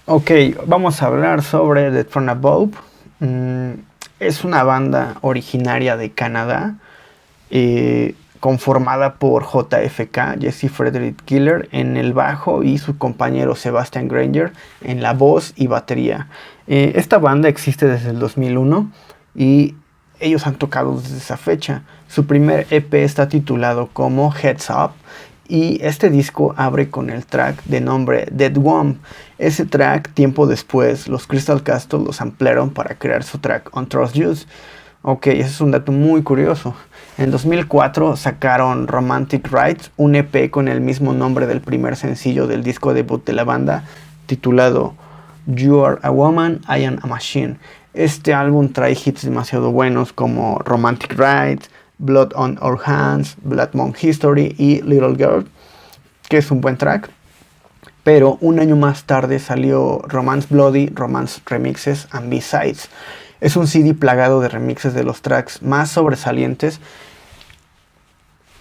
Ok, vamos a hablar sobre Dead From Above. Mm, es una banda originaria de Canadá, conformada por JFK, Jesse Frederick Killer, en el bajo y su compañero Sebastian Granger en la voz y batería. Esta banda existe desde el 2001 y ellos han tocado desde esa fecha. Su primer EP está titulado como Heads Up y este disco abre con el track de nombre Dead Womb. Ese track, tiempo después, los Crystal Castles los ampliaron para crear su track On Trust Use. Ok, ese es un dato muy curioso. En 2004 sacaron Romantic Rights, un EP con el mismo nombre del primer sencillo del disco debut de la banda, titulado You Are a Woman, I Am a Machine. Este álbum trae hits demasiado buenos como Romantic Rights, Blood on Our Hands, Blood Moon History y Little Girl, que es un buen track. Pero un año más tarde salió Romance Bloody, Romance Remixes and B-Sides. Es un CD plagado de remixes de los tracks más sobresalientes.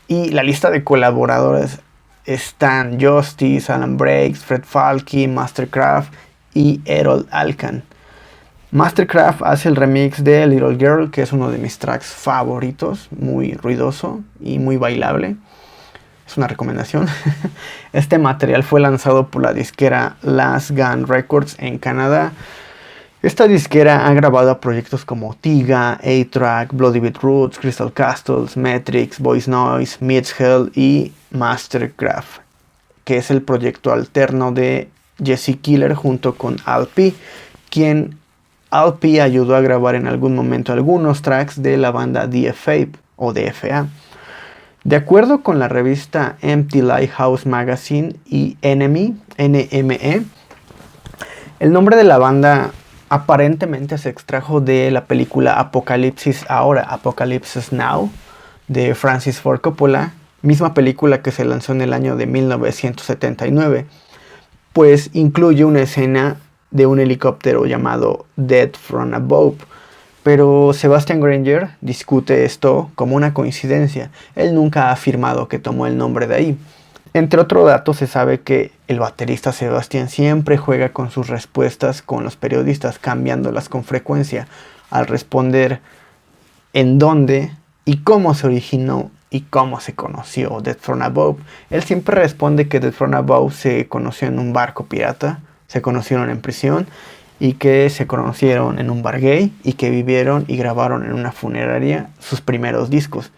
Y la lista de colaboradores están Justice, Alan Breaks, Fred Falke, Mastercraft y Errol Alkan. Mastercraft hace el remix de Little Girl, que es uno de mis tracks favoritos, muy ruidoso y muy bailable. Es una recomendación. Este material fue lanzado por la disquera Last Gun Records en Canadá. Esta disquera ha grabado a proyectos como Tiga, A-Track, Bloody Beetroots, Crystal Castles, Metrix, Voice Noise, Meets Hell y Mastercraft, que es el proyecto alterno de Jesse Killer junto con Al P, quien Al P ayudó a grabar en algún momento algunos tracks de la banda DFA o DFA. De acuerdo con la revista Empty Lighthouse Magazine y NME, el nombre de la banda aparentemente se extrajo de la película Apocalipsis Ahora, Apocalypse Now, de Francis Ford Coppola, misma película que se lanzó en el año de 1979, pues incluye una escena de un helicóptero llamado Dead From Above. Pero Sebastian Granger discute esto como una coincidencia. Él nunca ha afirmado que tomó el nombre de ahí. Entre otros datos, se sabe que el baterista Sebastian siempre juega con sus respuestas con los periodistas, cambiándolas con frecuencia al responder en dónde y cómo se originó y cómo se conoció Dead From Above. Él siempre responde que Dead From Above se conoció en un barco pirata, se conocieron en prisión y que se conocieron en un bar gay y que vivieron y grabaron en una funeraria sus primeros discos.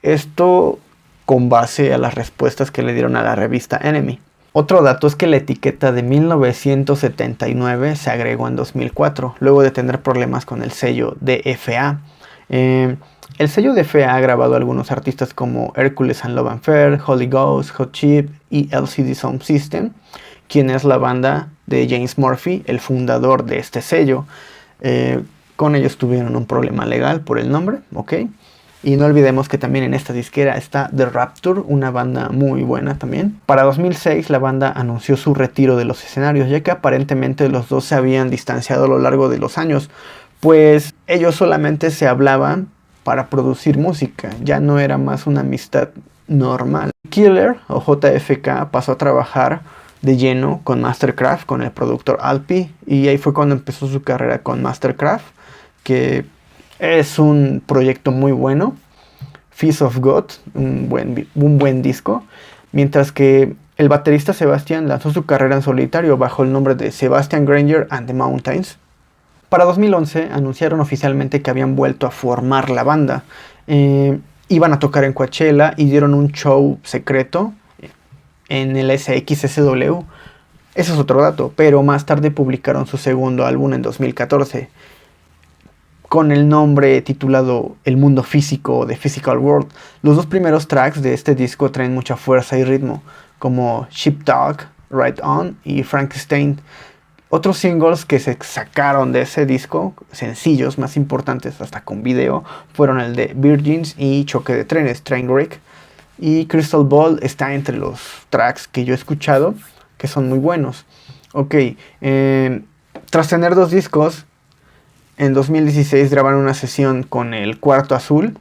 Esto con base a las respuestas que le dieron a la revista Enemy. Otro dato es que la etiqueta de 1979 se agregó en 2004, luego de tener problemas con el sello DFA. El sello DFA ha grabado a algunos artistas como Hercules and Love Affair, Holy Ghost, Hot Chip y LCD Sound System, quien es la banda de James Murphy, el fundador de este sello. Con ellos tuvieron un problema legal por el nombre, ¿ok? Y no olvidemos que también en esta disquera está The Rapture, una banda muy buena también. Para 2006 la banda anunció su retiro de los escenarios, ya que aparentemente los dos se habían distanciado a lo largo de los años, pues ellos solamente se hablaban para producir música, ya no era más una amistad normal. Killer o JFK pasó a trabajar de lleno con Mastercraft, con el productor Al P, y ahí fue cuando empezó su carrera con Mastercraft, que es un proyecto muy bueno. Feast of God, un buen disco. Mientras que el baterista Sebastian lanzó su carrera en solitario bajo el nombre de Sebastian Granger and the Mountains. Para 2011 anunciaron oficialmente que habían vuelto a formar la banda. Iban a tocar en Coachella y dieron un show secreto en el SXSW. Eso es otro dato, pero más tarde publicaron su segundo álbum en 2014. Con el nombre titulado El Mundo Físico de Physical World. Los dos primeros tracks de este disco traen mucha fuerza y ritmo, como Ship Talk, Right On y Frankenstein. Otros singles que se sacaron de ese disco, sencillos más importantes hasta con video, fueron el de Virgins y Choque de Trenes, Trainwreck. Y Crystal Ball está entre los tracks que yo he escuchado, que son muy buenos. Ok, tras tener dos discos, en 2016 grabaron una sesión con el Cuarto Azul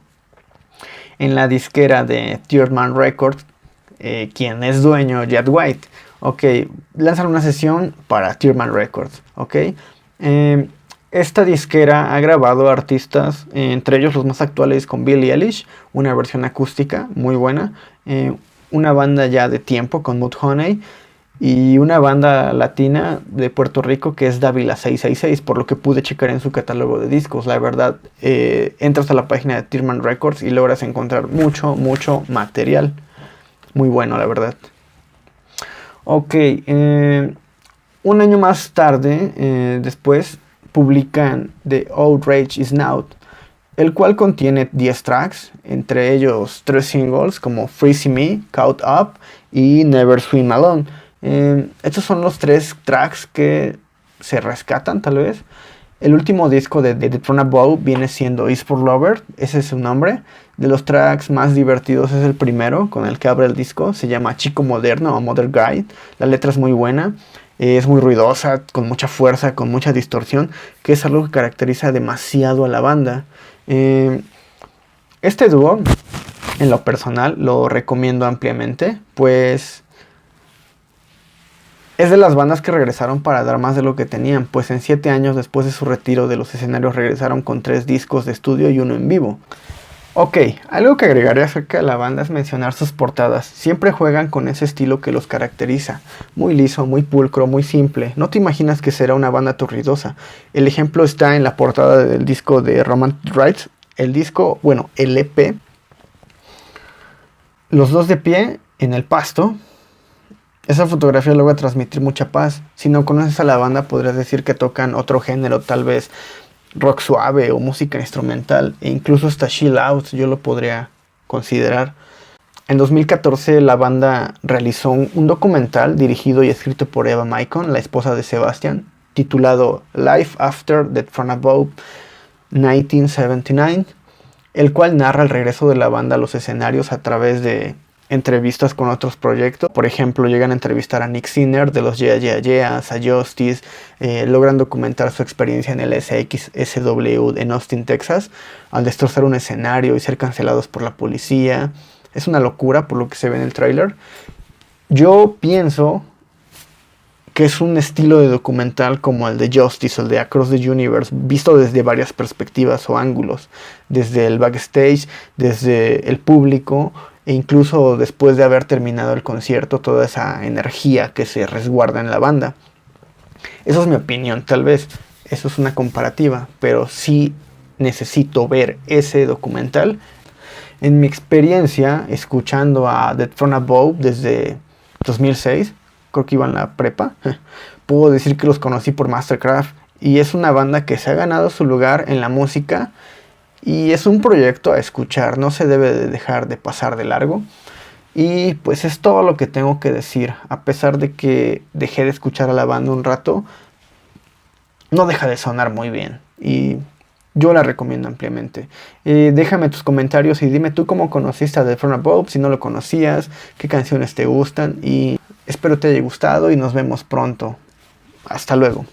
en la disquera de Third Man Records, quien es dueño Jack White. Ok, lanzan una sesión para Tearman Records, ok. Esta disquera ha grabado artistas, entre ellos los más actuales con Billie Eilish, una versión acústica muy buena, una banda ya de tiempo con Mudhoney y una banda latina de Puerto Rico que es Davila 666, por lo que pude checar en su catálogo de discos. La verdad, entras a la página de Tearman Records y logras encontrar mucho material. Muy bueno, la verdad. Ok, un año más tarde, después, publican The Outrage is Now, el cual contiene 10 tracks, entre ellos 3 singles como Freezing Me, Caught Up y Never Swim Alone. Estos son los 3 tracks que se rescatan, tal vez. El último disco de The Throne Above viene siendo Is for Lover, ese es su nombre. De los tracks más divertidos es el primero, con el que abre el disco, se llama Chico Moderno o Mother Guide. La letra es muy buena, es muy ruidosa, con mucha fuerza, con mucha distorsión, que es algo que caracteriza demasiado a la banda. Este dúo, en lo personal, lo recomiendo ampliamente, pues es de las bandas que regresaron para dar más de lo que tenían, pues en 7 años después de su retiro de los escenarios regresaron con 3 discos de estudio y uno en vivo. Ok, algo que agregaré acerca de la banda es mencionar sus portadas. Siempre juegan con ese estilo que los caracteriza. Muy liso, muy pulcro, muy simple. No te imaginas que será una banda turridosa. El ejemplo está en la portada del disco de Romantic Rights. El disco, bueno, el EP. Los dos de pie en el pasto. Esa fotografía logra transmitir mucha paz. Si no conoces a la banda podrías decir que tocan otro género, tal vez rock suave o música instrumental, e incluso hasta chill out yo lo podría considerar. En 2014 la banda realizó un documental dirigido y escrito por Eva Maicon, la esposa de Sebastian, titulado Life After the Throne Above 1979, el cual narra el regreso de la banda a los escenarios a través de entrevistas con otros proyectos. Por ejemplo, llegan a entrevistar a Nick Sinner de los Yeah Yeah Yeahs, a Justice, logran documentar su experiencia en el SXSW en Austin, Texas, al destrozar un escenario y ser cancelados por la policía. Es una locura por lo que se ve en el tráiler. Yo pienso que es un estilo de documental como el de Justice o el de Across the Universe, visto desde varias perspectivas o ángulos, desde el backstage, desde el público, e incluso después de haber terminado el concierto, toda esa energía que se resguarda en la banda. Eso es mi opinión, tal vez eso es una comparativa, pero sí necesito ver ese documental. En mi experiencia, escuchando a The Throne Above desde 2006, creo que iba en la prepa, puedo decir que los conocí por Mastercraft, y es una banda que se ha ganado su lugar en la música. Y es un proyecto a escuchar, no se debe de dejar de pasar de largo. Y pues es todo lo que tengo que decir. A pesar de que dejé de escuchar a la banda un rato, no deja de sonar muy bien. Y yo la recomiendo ampliamente. Déjame tus comentarios y dime tú cómo conociste a The Throne Above, si no lo conocías, qué canciones te gustan. Y espero te haya gustado y nos vemos pronto. Hasta luego.